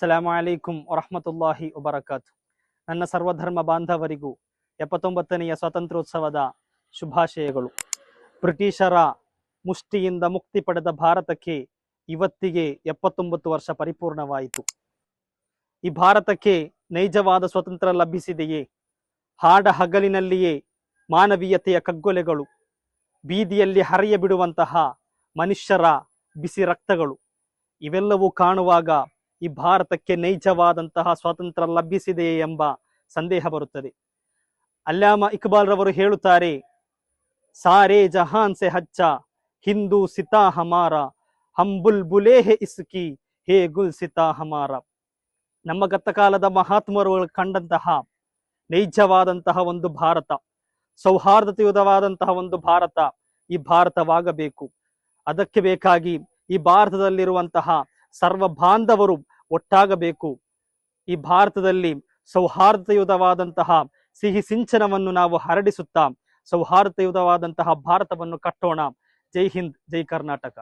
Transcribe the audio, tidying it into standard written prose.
ಅಸ್ಸಲಾಮು ಅಲೈಕುಂ ವರಹಮತುಲ್ಲಾಹಿ ವಬರಕಾತು. ನನ್ನ ಸರ್ವಧರ್ಮ ಬಾಂಧವರಿಗೂ 79ನೆಯ ಸ್ವಾತಂತ್ರ್ಯೋತ್ಸವದ ಶುಭಾಶಯಗಳು. ಬ್ರಿಟಿಷರ ಮುಷ್ಟಿಯಿಂದ ಮುಕ್ತಿ ಪಡೆದ ಭಾರತಕ್ಕೆ ಇವತ್ತಿಗೆ 79 ವರ್ಷ ಪರಿಪೂರ್ಣವಾಯಿತು. ಈ ಭಾರತಕ್ಕೆ ನೈಜವಾದ ಸ್ವಾತಂತ್ರ್ಯ ಲಭಿಸಿದೆಯೇ? ಹಾಡ ಹಗಲಿನಲ್ಲಿಯೇ ಮಾನವೀಯತೆಯ ಕಗ್ಗೊಲೆಗಳು, ಬೀದಿಯಲ್ಲಿ ಹರಿಯ ಬಿಡುವಂತಹ ಮನುಷ್ಯರ ಬಿಸಿ ರಕ್ತಗಳು, ಇವೆಲ್ಲವೂ ಕಾಣುವಾಗ ಈ ಭಾರತಕ್ಕೆ ನೈಜವಾದಂತಹ ಸ್ವಾತಂತ್ರ್ಯ ಲಭಿಸಿದೆಯೇ ಎಂಬ ಸಂದೇಹ ಬರುತ್ತದೆ. ಅಲ್ಲಾಮಾ ಇಕ್ಬಾಲ್ ರವರು ಹೇಳುತ್ತಾರೆ, ಸಾರೇ ಜಹಾನ್ ಸೆ ಹಚ್ಚ ಹಿಂದೂ ಸಿತಾ ಹಮಾರ, ಹಮ್ ಬುಲ್ಬುಲೇ ಹೇ ಇಸ್ಕಿ ಹೇ ಗುಲ್ ಸಿತಾ ಹಮಾರ. ನಮ್ಮ ಗತಕಾಲದ ಮಹಾತ್ಮರು ಕಂಡಂತಹ ನೈಜವಾದಂತಹ ಒಂದು ಭಾರತ, ಸೌಹಾರ್ದತೆಯುತವಾದಂತಹ ಒಂದು ಭಾರತ ಈ ಭಾರತವಾಗಬೇಕು. ಅದಕ್ಕೆ ಬೇಕಾಗಿ ಈ ಭಾರತದಲ್ಲಿರುವಂತಹ ಸರ್ವ ಬಾಂಧವರು ಒಟ್ಟಾಗಬೇಕು. ಈ ಭಾರತದಲ್ಲಿ ಸೌಹಾರ್ದಯುತವಾದಂತಹ ಸಿಹಿ ಸಿಂಚನವನ್ನು ನಾವು ಹರಡಿಸುತ್ತಾ ಸೌಹಾರ್ದಯುತವಾದಂತಹ ಭಾರತವನ್ನು ಕಟ್ಟೋಣ. ಜೈ ಹಿಂದ್, ಜೈ ಕರ್ನಾಟಕ.